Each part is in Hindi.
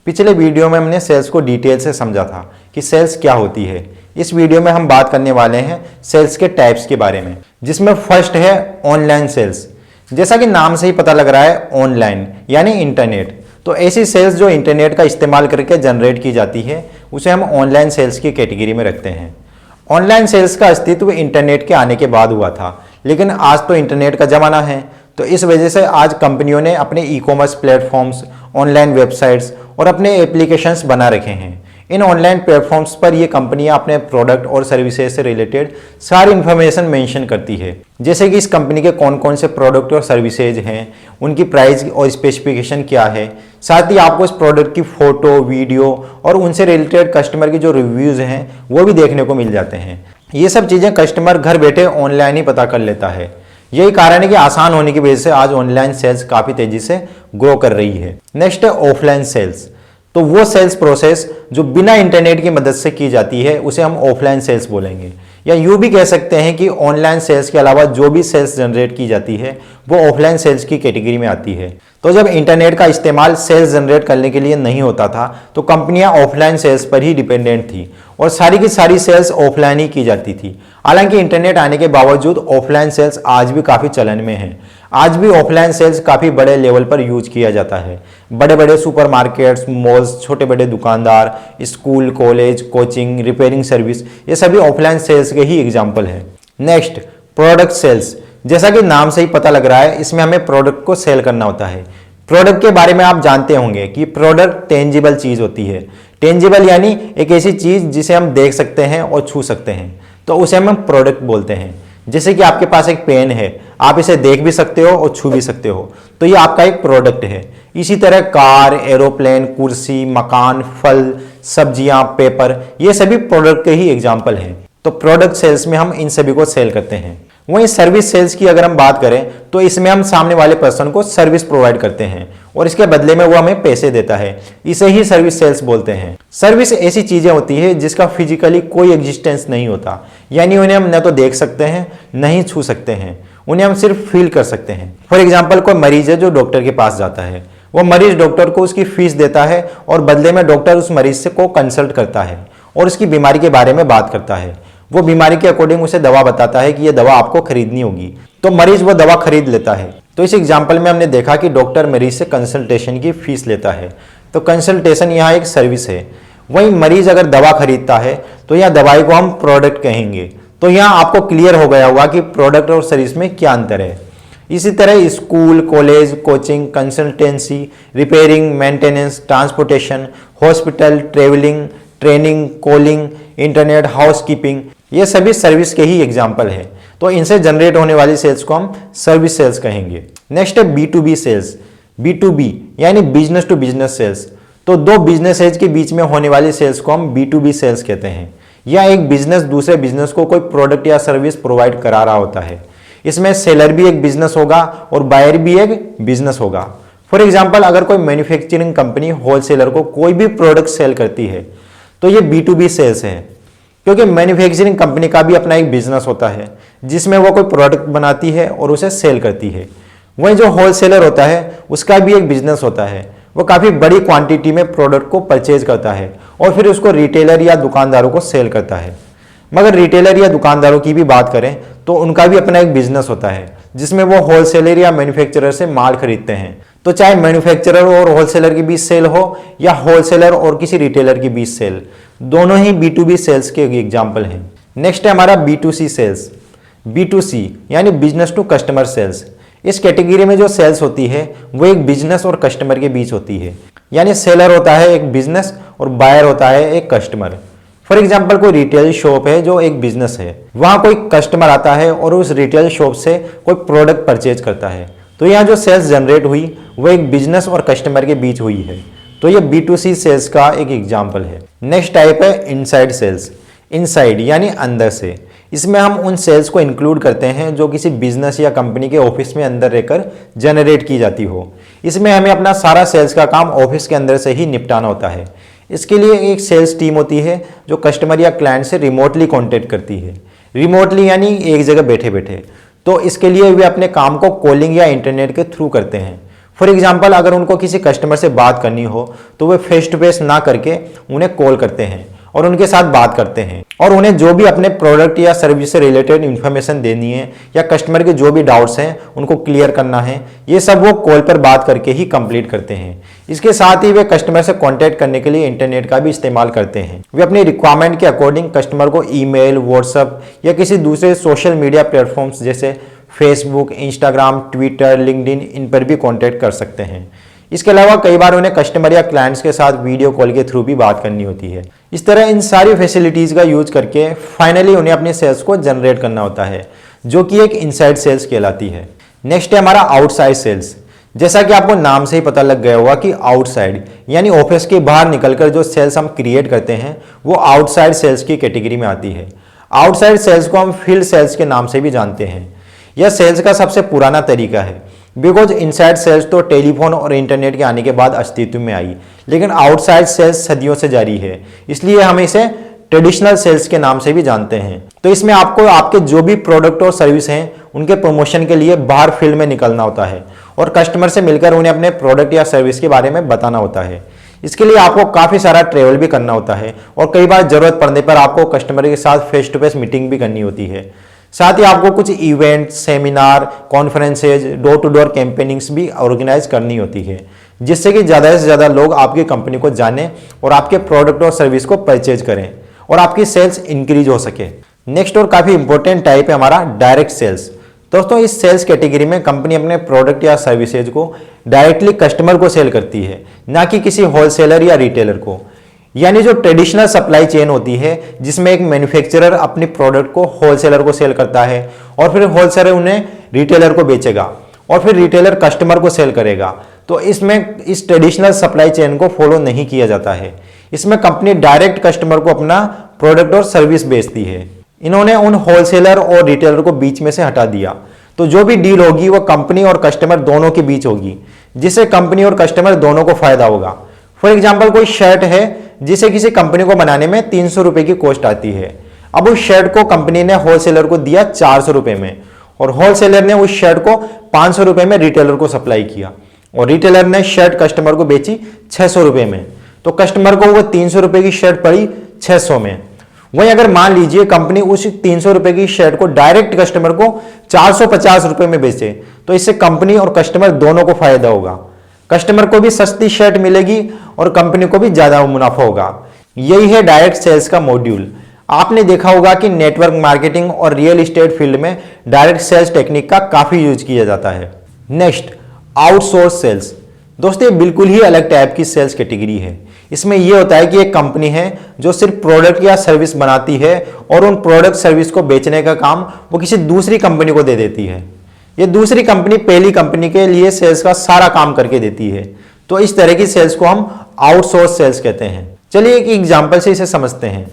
पिछले वीडियो में हमने सेल्स को डिटेल से समझा था कि सेल्स क्या होती है। इस वीडियो में हम बात करने वाले हैं सेल्स के टाइप्स के बारे में, जिसमें फर्स्ट है ऑनलाइन सेल्स। जैसा कि नाम से ही पता लग रहा है, ऑनलाइन यानी इंटरनेट। तो ऐसी सेल्स जो इंटरनेट का इस्तेमाल करके जनरेट की जाती है उसे हम ऑनलाइन सेल्स की कैटेगरी में रखते हैं। ऑनलाइन सेल्स का अस्तित्व इंटरनेट के आने के बाद हुआ था, लेकिन आज तो इंटरनेट का ज़माना है, तो इस वजह से आज कंपनियों ने अपने e commerce platforms, online websites और अपने एप्लीकेशंस बना रखे हैं। इन ऑनलाइन प्लेटफॉर्म्स पर ये कंपनियां अपने प्रोडक्ट और सर्विसेज से रिलेटेड सारी इन्फॉर्मेशन मेंशन करती है, जैसे कि इस कंपनी के कौन कौन से प्रोडक्ट और सर्विसेज हैं, उनकी प्राइस और स्पेसिफिकेशन क्या है। साथ ही आपको इस प्रोडक्ट की फ़ोटो, वीडियो और उनसे रिलेटेड कस्टमर के जो रिव्यूज़ हैं वो भी देखने को मिल जाते हैं। ये सब चीज़ें कस्टमर घर बैठे ऑनलाइन ही पता कर लेता है। यही कारण है कि आसान होने की वजह से आज ऑनलाइन सेल्स काफ़ी तेज़ी से ग्रो कर रही है। नेक्स्ट है ऑफलाइन सेल्स। तो वो सेल्स प्रोसेस जो बिना इंटरनेट की मदद से की जाती है उसे हम ऑफलाइन सेल्स बोलेंगे, या यूँ भी कह सकते हैं कि ऑनलाइन सेल्स के अलावा जो भी सेल्स जनरेट की जाती है वो ऑफलाइन सेल्स की कैटेगरी में आती है। तो जब इंटरनेट का इस्तेमाल सेल्स जनरेट करने के लिए नहीं होता था तो कंपनियां ऑफलाइन सेल्स पर ही डिपेंडेंट थी और सारी की सारी सेल्स ऑफलाइन ही की जाती थी। हालांकि इंटरनेट आने के बावजूद ऑफलाइन सेल्स आज भी काफ़ी चलन में हैं। आज भी ऑफलाइन सेल्स काफ़ी बड़े लेवल पर यूज किया जाता है। बड़े बड़े सुपरमार्केट्स, मॉल्स, छोटे बड़े दुकानदार, school, college, coaching, repairing service, ये सभी ऑफलाइन सेल्स के ही एग्जाम्पल हैं। Next, product sales. जैसा कि नाम से ही पता लग रहा है, इसमें हमें प्रोडक्ट को सेल करना होता है। प्रोडक्ट के बारे में आप जानते होंगे कि प्रोडक्ट टेंजिबल चीज़ होती है। टेंजिबल यानी एक ऐसी चीज़ जिसे हम देख सकते हैं और छू सकते हैं, तो उसे हम प्रोडक्ट बोलते हैं। जैसे कि आपके पास एक पेन है, आप इसे देख भी सकते हो और छू भी सकते हो, तो ये आपका एक प्रोडक्ट है। इसी तरह कार, एरोप्लेन, कुर्सी, मकान, फल, सब्जियां, पेपर, ये सभी प्रोडक्ट के ही एग्जाम्पल हैं। तो प्रोडक्ट सेल्स में हम इन सभी को सेल करते हैं। वहीं सर्विस सेल्स की अगर हम बात करें तो इसमें हम सामने वाले पर्सन को सर्विस प्रोवाइड करते हैं और इसके बदले में वो हमें पैसे देता है। इसे ही सर्विस सेल्स बोलते हैं। सर्विस ऐसी चीजें होती है जिसका फिजिकली कोई एग्जिस्टेंस नहीं होता, यानी उन्हें हम न तो देख सकते हैं न ही छू सकते हैं, उन्हें हम सिर्फ फील कर सकते हैं। फॉर एग्जाम्पल, कोई मरीज है जो डॉक्टर के पास जाता है, वो मरीज डॉक्टर को उसकी फीस देता है और बदले में डॉक्टर उस मरीज से को कंसल्ट करता है और उसकी बीमारी के बारे में बात करता है। वो बीमारी के अकॉर्डिंग उसे दवा बताता है कि ये दवा आपको खरीदनी होगी, तो मरीज वो दवा खरीद लेता है। तो इस एग्जाम्पल में हमने देखा कि डॉक्टर मरीज से कंसल्टेशन की फीस लेता है, तो कंसल्टेशन यहाँ एक सर्विस है। वहीं मरीज अगर दवा खरीदता है तो यहाँ दवाई को हम प्रोडक्ट कहेंगे। तो यहाँ आपको क्लियर हो गया होगा कि प्रोडक्ट और सर्विस में क्या अंतर है। इसी तरह school, college, coaching, consultancy, repairing, maintenance, transportation, hospital, travelling, training, calling, internet, housekeeping, ये सभी सर्विस के ही एग्जाम्पल हैं। तो इनसे जनरेट होने वाली सेल्स को हम सर्विस सेल्स कहेंगे। नेक्स्ट है B2B सेल्स। B2B यानी बिजनेस टू बिजनेस सेल्स। तो दो बिजनेसेज के बीच में होने वाली सेल्स को हम B2B सेल्स कहते हैं। या एक बिजनेस दूसरे बिजनेस को कोई प्रोडक्ट या सर्विस प्रोवाइड करा रहा होता है। इसमें सेलर भी एक बिजनेस होगा और बायर भी एक बिजनेस होगा। फॉर एग्जाम्पल, अगर कोई मैन्युफैक्चरिंग कंपनी होलसेलर को कोई भी प्रोडक्ट सेल करती है तो ये B2B सेल्स है, क्योंकि मैन्युफैक्चरिंग कंपनी का भी अपना एक बिजनेस होता है जिसमें वो कोई प्रोडक्ट बनाती है और उसे सेल करती है। वहीं जो होलसेलर होता है उसका भी एक बिजनेस होता है, वो काफ़ी बड़ी क्वांटिटी में प्रोडक्ट को परचेज करता है और फिर उसको रिटेलर या दुकानदारों को सेल करता है। मगर रिटेलर या दुकानदारों की भी बात करें तो उनका भी अपना एक बिजनेस होता है जिसमें वो होलसेलर या मैन्युफैक्चरर से माल खरीदते हैं। तो चाहे मैन्युफैक्चरर और होलसेलर के बीच सेल हो या होलसेलर और किसी रिटेलर के बीच सेल, दोनों ही B2B सेल्स के एग्जाम्पल हैं। नेक्स्ट है हमारा B2C सेल्स। B2C यानी बिजनेस टू कस्टमर सेल्स। इस कैटेगरी में जो सेल्स होती है वो एक बिजनेस और कस्टमर के बीच होती है, यानी सेलर होता है एक बिजनेस और बायर होता है एक कस्टमर। फॉर एग्जाम्पल, कोई रिटेल शॉप है जो एक बिजनेस है, वहाँ कोई कस्टमर आता है और उस रिटेल शॉप से कोई प्रोडक्ट परचेज करता है, तो यहाँ जो सेल्स जनरेट हुई वो एक बिजनेस और कस्टमर के बीच हुई है। तो ये B2C सेल्स का एक एग्जाम्पल है। नेक्स्ट टाइप है इनसाइड सेल्स। इनसाइड यानी अंदर से। इसमें हम उन सेल्स को इंक्लूड करते हैं जो किसी बिजनेस या कंपनी के ऑफिस में अंदर रहकर जनरेट की जाती हो। इसमें हमें अपना सारा सेल्स का काम ऑफिस के अंदर से ही निपटाना होता है। इसके लिए एक सेल्स टीम होती है जो कस्टमर या क्लाइंट से रिमोटली कॉन्टेक्ट करती है। रिमोटली यानी एक जगह बैठे बैठे। तो इसके लिए वे अपने काम को कॉलिंग या इंटरनेट के थ्रू करते हैं। फॉर एग्जाम्पल अगर उनको किसी कस्टमर से बात करनी हो तो वे फेस टू फेस ना करके उन्हें कॉल करते हैं और उनके साथ बात करते हैं, और उन्हें जो भी अपने प्रोडक्ट या सर्विस से रिलेटेड इन्फॉर्मेशन देनी है या कस्टमर के जो भी डाउट्स हैं उनको क्लियर करना है, ये सब वो कॉल पर बात करके ही कंप्लीट करते हैं। इसके साथ ही वे कस्टमर से कांटेक्ट करने के लिए इंटरनेट का भी इस्तेमाल करते हैं। वे अपनी रिक्वायरमेंट के अकॉर्डिंग कस्टमर को ईमेल, व्हाट्सएप या किसी दूसरे सोशल मीडिया प्लेटफॉर्म्स जैसे फेसबुक, इंस्टाग्राम, ट्विटर, लिंक्डइन, इन पर भी कांटेक्ट कर सकते हैं। इसके अलावा कई बार उन्हें कस्टमर या क्लाइंट्स के साथ वीडियो कॉल के थ्रू भी बात करनी होती है। इस तरह इन सारी फैसिलिटीज का यूज करके फाइनली उन्हें अपने सेल्स को जनरेट करना होता है, जो कि एक इनसाइड सेल्स कहलाती है। नेक्स्ट है हमारा आउटसाइड सेल्स। जैसा कि आपको नाम से ही पता लग गया होगा कि आउटसाइड यानी ऑफिस के बाहर निकलकर जो सेल्स हम क्रिएट करते हैं वो आउटसाइड सेल्स की कैटेगरी में आती है। आउटसाइड सेल्स को हम फील्ड सेल्स के नाम से भी जानते हैं। यह सेल्स का सबसे पुराना तरीका है, बिकॉज इनसाइड सेल्स तो टेलीफोन और इंटरनेट के आने के बाद अस्तित्व में आई, लेकिन आउटसाइड सेल्स सदियों से जारी है, इसलिए हम इसे ट्रेडिशनल सेल्स के नाम से भी जानते हैं। तो इसमें आपको आपके जो भी प्रोडक्ट और सर्विस हैं उनके प्रमोशन के लिए बाहर फील्ड में निकलना होता है और कस्टमर से मिलकर उन्हें अपने प्रोडक्ट या सर्विस के बारे में बताना होता है। इसके लिए आपको काफ़ी सारा ट्रेवल भी करना होता है और कई बार जरूरत पड़ने पर आपको कस्टमर के साथ फेस टू फेस मीटिंग भी करनी होती है। साथ ही आपको कुछ event, seminar, conferences, door to door campaignings भी ऑर्गेनाइज करनी होती है, जिससे कि ज़्यादा से ज़्यादा लोग आपकी कंपनी को जाने और आपके प्रोडक्ट और सर्विस को परचेज करें और आपकी सेल्स इंक्रीज हो सके। नेक्स्ट और काफ़ी इंपॉर्टेंट टाइप है हमारा डायरेक्ट सेल्स। दोस्तों इस सेल्स कैटेगरी में कंपनी अपने प्रोडक्ट या सर्विसेज को डायरेक्टली कस्टमर को सेल करती है, ना कि किसी होलसेलर या रिटेलर को। यानी जो ट्रेडिशनल सप्लाई चेन होती है जिसमें एक मैन्युफैक्चरर अपने प्रोडक्ट को होलसेलर को सेल करता है और फिर होलसेलर उन्हें रिटेलर को बेचेगा और फिर रिटेलर कस्टमर को सेल करेगा, तो इसमें इस ट्रेडिशनल सप्लाई चेन को फॉलो नहीं किया जाता है। इसमें कंपनी डायरेक्ट कस्टमर को अपना प्रोडक्ट और सर्विस बेचती है। इन्होंने उन होलसेलर और रिटेलर को बीच में से हटा दिया, तो जो भी डील होगी वो कंपनी और कस्टमर दोनों के बीच होगी, जिससे कंपनी और कस्टमर दोनों को फायदा होगा। फॉर एग्जाम्पल कोई शर्ट है जिसे किसी कंपनी को बनाने में 300 रुपए की कॉस्ट आती है। अब उस शर्ट को कंपनी ने होलसेलर को दिया 400 रुपए में और होलसेलर ने उस शर्ट को 500 रुपए में रिटेलर को सप्लाई किया और रिटेलर ने शर्ट कस्टमर को बेची 600 रुपए में, तो कस्टमर को वो 300 रुपए की शर्ट पड़ी 600 में। वहीं अगर मान लीजिए कंपनी उस 300 रुपए की शर्ट को डायरेक्ट कस्टमर को 450 रुपए में बेचे, तो इससे कंपनी और कस्टमर दोनों को फायदा होगा। कस्टमर को भी सस्ती शर्ट मिलेगी और कंपनी को भी ज्यादा मुनाफा होगा। यही है डायरेक्ट सेल्स का मॉड्यूल। आपने देखा होगा कि नेटवर्क मार्केटिंग और रियल एस्टेट फील्ड में डायरेक्ट सेल्स टेक्निक का काफी यूज किया जाता है। Next, outsource sales. दोस्तों ये बिल्कुल ही अलग टाइप की सेल्स कैटेगरी है। इसमें यह होता है कि एक कंपनी है जो सिर्फ प्रोडक्ट या सर्विस बनाती है और उन प्रोडक्ट सर्विस को बेचने का काम वो किसी दूसरी कंपनी को दे देती है। ये दूसरी कंपनी पहली कंपनी के लिए सेल्स का सारा काम करके देती है, तो इस तरह की सेल्स को हम आउटसोर्स सेल्स कहते हैं। चलिए एक एग्जांपल से इसे समझते हैं।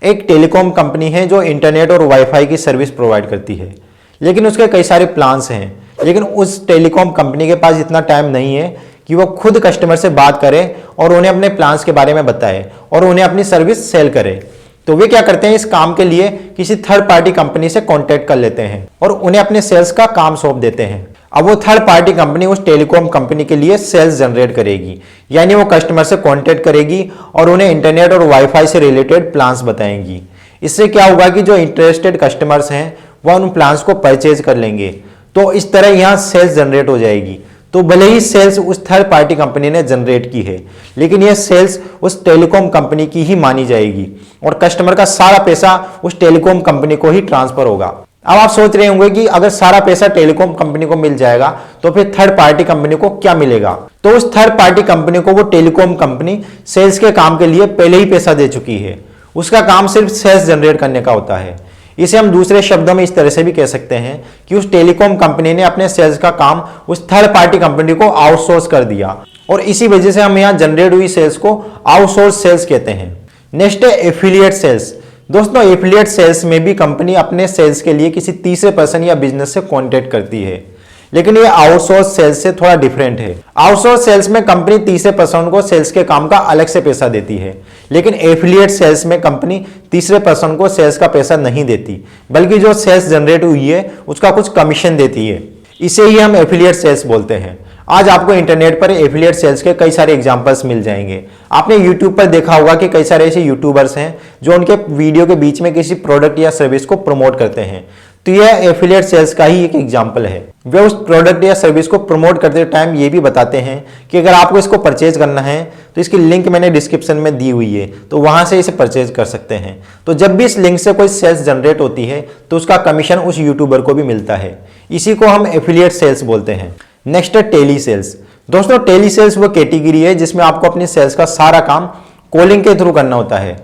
एक टेलीकॉम कंपनी है जो इंटरनेट और वाईफाई की सर्विस प्रोवाइड करती है, लेकिन उसके कई सारे प्लान्स हैं, लेकिन उस टेलीकॉम कंपनी के पास इतना टाइम नहीं है कि वो खुद कस्टमर से बात करे और उन्हें अपने प्लान्स के बारे में बताए और उन्हें अपनी सर्विस सेल करे। तो वे क्या करते हैं, इस काम के लिए किसी थर्ड पार्टी कंपनी से कांटेक्ट कर लेते हैं और उन्हें अपने सेल्स का काम सौंप देते हैं। अब वो थर्ड पार्टी कंपनी उस टेलीकॉम कंपनी के लिए सेल्स जनरेट करेगी, यानी वो कस्टमर से कांटेक्ट करेगी और उन्हें इंटरनेट और वाईफाई से रिलेटेड प्लान्स बताएंगी। इससे क्या होगा कि जो इंटरेस्टेड कस्टमर्स हैं वह उन प्लान्स को परचेज कर लेंगे, तो इस तरह यहाँ सेल्स जनरेट हो जाएगी। तो भले ही सेल्स उस थर्ड पार्टी कंपनी ने जनरेट की है, लेकिन यह सेल्स उस टेलीकॉम कंपनी की ही मानी जाएगी और कस्टमर का सारा पैसा उस टेलीकॉम कंपनी को ही ट्रांसफर होगा। अब आप सोच रहे होंगे कि अगर सारा पैसा टेलीकॉम कंपनी को मिल जाएगा तो फिर थर्ड पार्टी कंपनी को क्या मिलेगा। तो उस थर्ड पार्टी कंपनी को वो टेलीकॉम कंपनी सेल्स के काम के लिए पहले ही पैसा दे चुकी है। उसका काम सिर्फ सेल्स जनरेट करने का होता है। इसे हम दूसरे शब्दों में इस तरह से भी कह सकते हैं कि उस टेलीकॉम कंपनी ने अपने सेल्स का काम उस थर्ड पार्टी कंपनी को आउटसोर्स कर दिया और इसी वजह से हम यहाँ जनरेट हुई सेल्स को आउटसोर्स सेल्स कहते हैं। नेक्स्ट है एफिलिएट सेल्स। दोस्तों एफिलिएट सेल्स में भी कंपनी अपने सेल्स के लिए किसी तीसरे पर्सन या बिजनेस से कॉन्टेक्ट करती है, लेकिन ये आउटसोर्स सेल्स से थोड़ा डिफरेंट है। आउटसोर्स सेल्स में कंपनी तीसरे पर्सन को सेल्स के काम का अलग से पैसा देती है, लेकिन एफिलिएट सेल्स में कंपनी तीसरे पर्सन को सेल्स का पैसा नहीं देती, बल्कि जो सेल्स जनरेट हुई है उसका कुछ कमीशन देती है। इसे ही हम एफिलिएट सेल्स बोलते हैं। आज आपको इंटरनेट पर एफिलिएट सेल्स के कई सारे एग्जांपल्स मिल जाएंगे। आपने यूट्यूब पर देखा होगा कि कई सारे ऐसे यूट्यूबर्स हैं जो उनके वीडियो के बीच में किसी प्रोडक्ट या सर्विस को प्रमोट करते हैं, तो यह एफिलिएट सेल्स का ही एक एग्जांपल है। वे उस प्रोडक्ट या सर्विस को प्रमोट करते टाइम ये भी बताते हैं कि अगर आपको इसको परचेज करना है तो इसकी लिंक मैंने डिस्क्रिप्शन में दी हुई है, तो वहां से इसे परचेज कर सकते हैं। तो जब भी इस लिंक से कोई सेल्स जनरेट होती है तो उसका कमीशन उस यूट्यूबर को भी मिलता है। इसी को हम एफिलिएट सेल्स बोलते हैं। नेक्स्ट है टेली सेल्स। दोस्तों, टेली सेल्स वो कैटेगरी है जिसमें आपको अपनी सेल्स का सारा काम कॉलिंग के थ्रू करना होता है।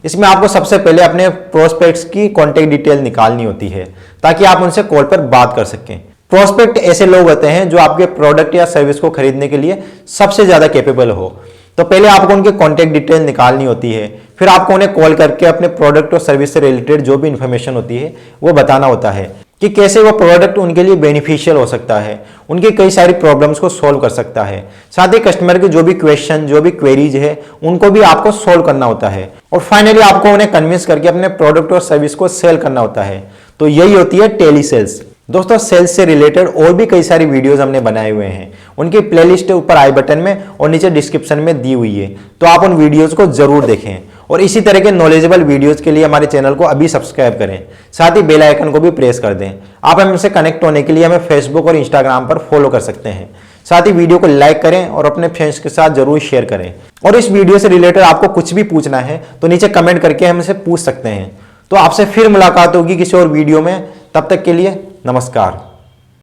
इसमें आपको सबसे पहले अपने प्रोस्पेक्ट्स की कॉन्टेक्ट डिटेल निकालनी होती है ताकि आप उनसे कॉल पर बात कर सकें। प्रोस्पेक्ट ऐसे लोग होते हैं जो आपके प्रोडक्ट या सर्विस को खरीदने के लिए सबसे ज्यादा कैपेबल हो। तो पहले आपको उनके कॉन्टेक्ट डिटेल निकालनी होती है, फिर आपको उन्हें कॉल करके अपने प्रोडक्ट और सर्विस से रिलेटेड जो भी इंफॉर्मेशन होती है वो बताना होता है कि कैसे वो प्रोडक्ट उनके लिए बेनिफिशियल हो सकता है, उनकी कई सारी प्रॉब्लम्स को सॉल्व कर सकता है। साथ ही कस्टमर के जो भी क्वेश्चन, जो भी क्वेरीज है, उनको भी आपको सॉल्व करना होता है। और फाइनली आपको उन्हें कन्विंस करके अपने प्रोडक्ट और सर्विस को सेल करना होता है। तो यही होती है टेली सेल्स। दोस्तों, सेल्स से रिलेटेड और भी कई सारी वीडियोस हमने बनाए हुए हैं, उनकी प्लेलिस्ट ऊपर आई बटन में और नीचे डिस्क्रिप्शन में दी हुई है, तो आप उन वीडियोस को जरूर देखें। और इसी तरह के नॉलेजेबल वीडियोस के लिए हमारे चैनल को अभी सब्सक्राइब करें, साथ ही बेल आइकन को भी प्रेस कर दें। आप हमसे कनेक्ट होने के लिए हमें फेसबुक और इंस्टाग्राम पर फॉलो कर सकते हैं। साथ ही वीडियो को लाइक करें और अपने फ्रेंड्स के साथ जरूर शेयर करें। और इस वीडियो से रिलेटेड आपको कुछ भी पूछना है तो नीचे कमेंट करके हमसे पूछ सकते हैं। तो आपसे फिर मुलाकात होगी किसी और वीडियो में। तब तक के लिए नमस्कार।